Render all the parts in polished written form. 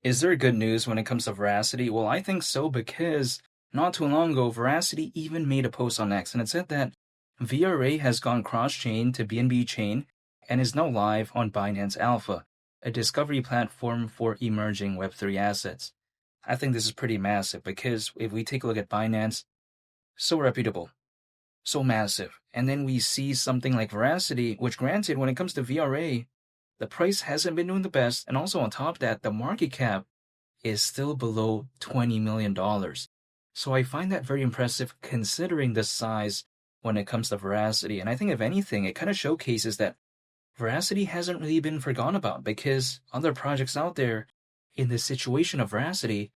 Is there good news when it comes to Veracity? Well, I think so because not too long ago, Veracity even made a post on X and it said that VRA has gone cross-chain to BNB chain and is now live on Binance Alpha, a discovery platform for emerging Web3 assets. I think this is pretty massive because if we take a look at Binance, so reputable, so massive, and then we see something like Veracity, which granted, when it comes to VRA, the price hasn't been doing the best, and also on top of that, the market cap is still below $20 million. So I find that very impressive considering the size when it comes to Veracity. And I think if anything, it kind of showcases that Veracity hasn't really been forgotten about because other projects out there in the situation of Veracity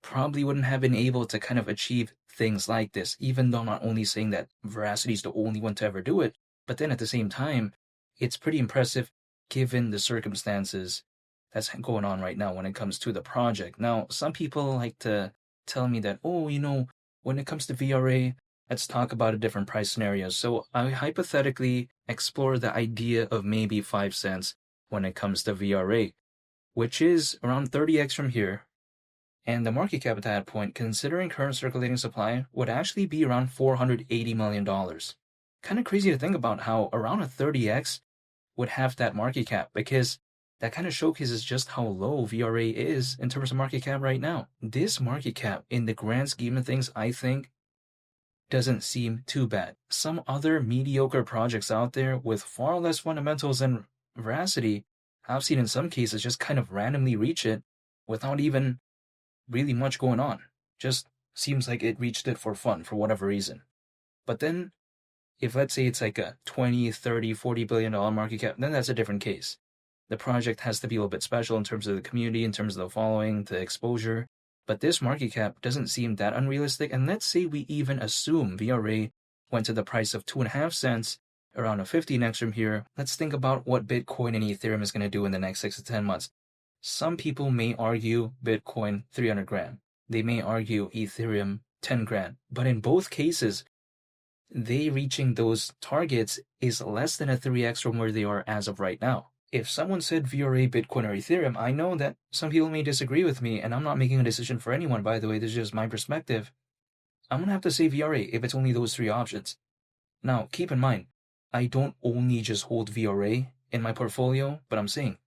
probably wouldn't have been able to kind of achieve things like this, even though I'm not only saying that Veracity is the only one to ever do it, but then at the same time, it's pretty impressive given the circumstances that's going on right now when it comes to the project. Now, some people like to tell me that, oh, when it comes to VRA, let's talk about a different price scenario. So I hypothetically explore the idea of maybe 5 cents when it comes to VRA, which is around 30x from here. And the market cap at that point, considering current circulating supply, would actually be around $480 million. Kind of crazy to think about how around a 30x would have that market cap because that kind of showcases just how low VRA is in terms of market cap right now. This market cap, in the grand scheme of things, I think doesn't seem too bad. Some other mediocre projects out there with far less fundamentals than Veracity, I've seen in some cases just kind of randomly reach it without even really much going on. Just seems like it reached it for fun for whatever reason. But then, if let's say it's like a 20, 30, $40 billion market cap, then that's a different case. The project has to be a little bit special in terms of the community, in terms of the following, the exposure. But this market cap doesn't seem that unrealistic. And let's say we even assume VRA went to the price of 2.5 cents, around a 15x from here. Let's think about what Bitcoin and Ethereum is going to do in the next 6 to 10 months. Some people may argue Bitcoin 300 grand. They may argue Ethereum 10 grand. But in both cases, they reaching those targets is less than a 3x from where they are as of right now. If someone said VRA, Bitcoin, or Ethereum, I know that some people may disagree with me, and I'm not making a decision for anyone, by the way, this is just my perspective. I'm going to have to say VRA if it's only those three options. Now, keep in mind, I don't only just hold VRA in my portfolio, but I'm saying,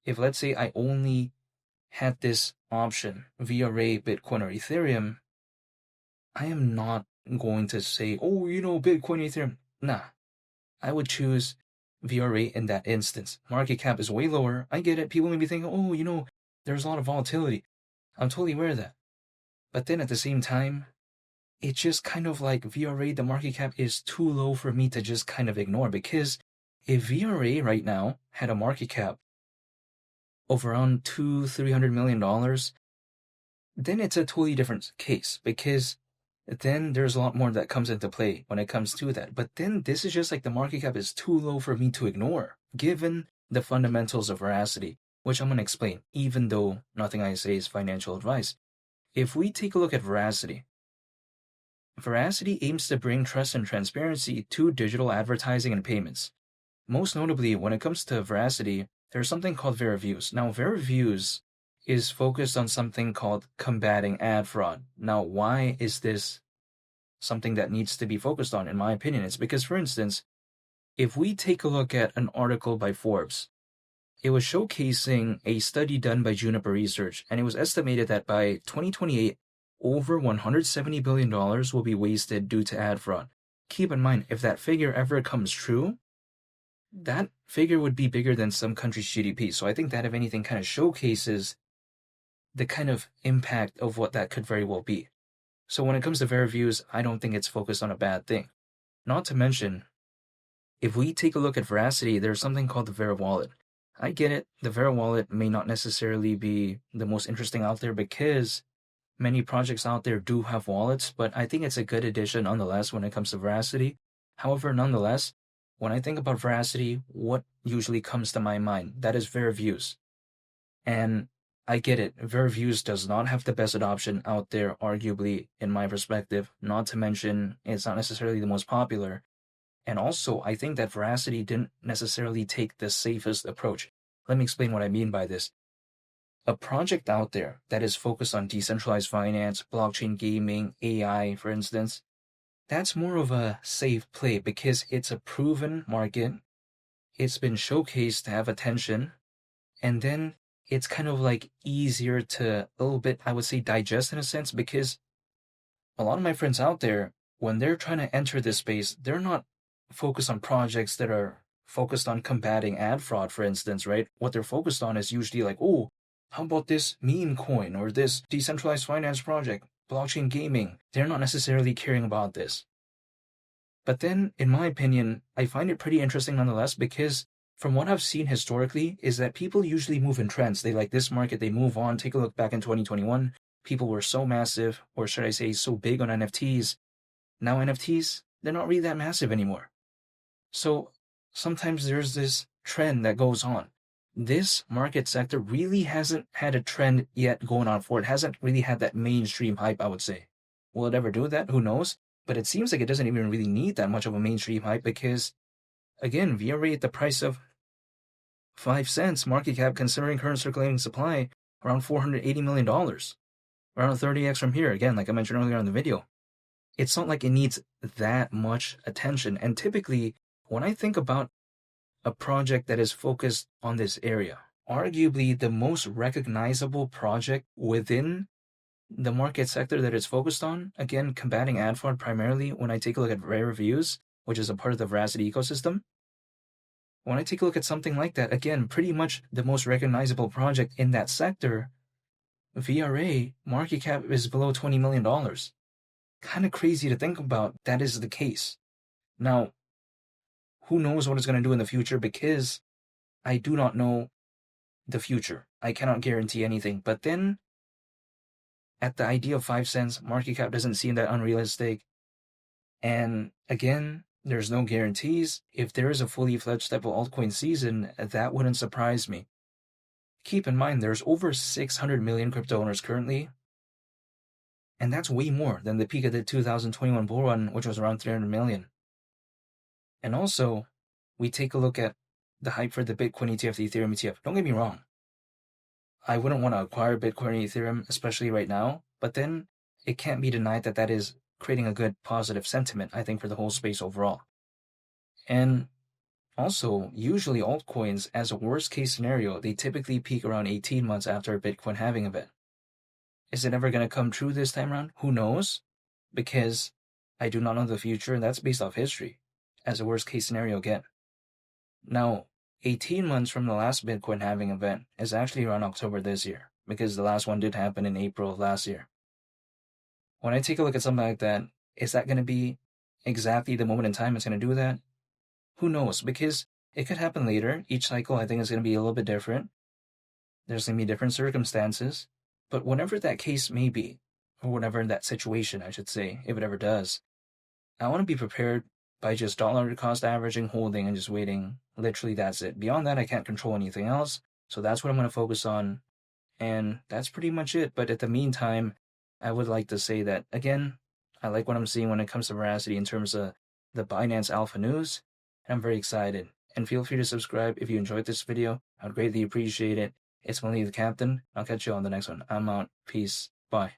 if let's say I only had this option, VRA, Bitcoin, or Ethereum, I am not going to say, oh, Bitcoin, Ethereum. Nah, I would choose VRA in that instance. Market cap is way lower. I get it. People may be thinking, oh, there's a lot of volatility. I'm totally aware of that. But then at the same time, it's just kind of like VRA, the market cap is too low for me to just kind of ignore, because if VRA right now had a market cap of around $200-300 million, then it's a totally different case, because then there's a lot more that comes into play when it comes to that. But then this is just like the market cap is too low for me to ignore, given the fundamentals of Veracity, which I'm going to explain, even though nothing I say is financial advice. If we take a look at Veracity, Veracity aims to bring trust and transparency to digital advertising and payments. Most notably, when it comes to Veracity, there's something called Veraviews. Now, Veraviews is focused on something called combating ad fraud. Now, why is this something that needs to be focused on, in my opinion? It's because, for instance, if we take a look at an article by Forbes, it was showcasing a study done by Juniper Research, and it was estimated that by 2028, over $170 billion will be wasted due to ad fraud. Keep in mind, if that figure ever comes true, that figure would be bigger than some country's GDP. So I think that, if anything, kind of showcases the kind of impact of what that could very well be. So when it comes to Veraviews, I don't think it's focused on a bad thing. Not to mention, if we take a look at Veracity, there's something called the Vera Wallet. I get it, the Vera Wallet may not necessarily be the most interesting out there because many projects out there do have wallets, but I think it's a good addition nonetheless when it comes to Veracity. However, nonetheless, when I think about Veracity, what usually comes to my mind? That is Veraviews. And I get it, Veraviews does not have the best adoption out there, arguably, in my perspective, not to mention it's not necessarily the most popular. And also, I think that Veracity didn't necessarily take the safest approach. Let me explain what I mean by this. a project out there that is focused on decentralized finance, blockchain gaming, AI, for instance, that's more of a safe play because it's a proven market. It's been showcased to have attention, and then it's kind of like easier to a little bit, I would say, digest in a sense, because a lot of my friends out there, when they're trying to enter this space, they're not focused on projects that are focused on combating ad fraud, for instance, right? What they're focused on is usually like, oh, how about this meme coin or this decentralized finance project, blockchain gaming? They're not necessarily caring about this. But then, in my opinion, I find it pretty interesting nonetheless because from what I've seen historically is that people usually move in trends. They like this market, they move on. Take a look back in 2021. People were so massive, or should I say so big on NFTs. Now NFTs, they're not really that massive anymore. So sometimes there's this trend that goes on. This market sector really hasn't had a trend yet going on for it. Hasn't really had that mainstream hype, I would say. Will it ever do that? Who knows? But it seems like it doesn't even really need that much of a mainstream hype because, again, VRA at the price of 5 cents, market cap considering current circulating supply, around $480 million. Around 30x from here, again, like I mentioned earlier in the video. It's not like it needs that much attention. And typically, when I think about a project that is focused on this area, arguably the most recognizable project within the market sector that it's focused on, again, combating ad fraud primarily, when I take a look at Rare Reviews, which is a part of the Verasity ecosystem, when I take a look at something like that, again, pretty much the most recognizable project in that sector, VRA market cap is below $20 million. Kind of crazy to think about that is the case. Now, who knows what it's going to do in the future because I do not know the future. I cannot guarantee anything. But then, at the idea of 5 cents, market cap doesn't seem that unrealistic. And again, there's no guarantees. If there is a fully fledged type of altcoin season, that wouldn't surprise me. Keep in mind, there's over 600 million crypto owners currently. And that's way more than the peak of the 2021 bull run, which was around 300 million. And also, we take a look at the hype for the Bitcoin ETF, the Ethereum ETF. Don't get me wrong. I wouldn't want to acquire Bitcoin and Ethereum, especially right now. But then it can't be denied that that is creating a good positive sentiment, I think, for the whole space overall. And also, usually altcoins, as a worst case scenario, they typically peak around 18 months after a Bitcoin halving event. Is it ever going to come true this time around? Who knows? Because I do not know the future, and that's based off history, as a worst case scenario again. Now, 18 months from the last Bitcoin halving event is actually around October this year, because the last one did happen in April of last year. When I take a look at something like that, is that going to be exactly the moment in time it's going to do that? Who knows? Because it could happen later. Each cycle, I think, is going to be a little bit different. There's going to be different circumstances. But whatever that case may be, or whatever that situation, I should say, if it ever does, I want to be prepared by just dollar cost averaging, holding, and just waiting. Literally, that's it. Beyond that, I can't control anything else. So that's what I'm going to focus on. And that's pretty much it. But at the meantime, I would like to say that, again, I like what I'm seeing when it comes to Verasity in terms of the Binance Alpha news. And I'm very excited. And feel free to subscribe if you enjoyed this video. I would greatly appreciate it. It's Malik the Captain. I'll catch you on the next one. I'm out. Peace. Bye.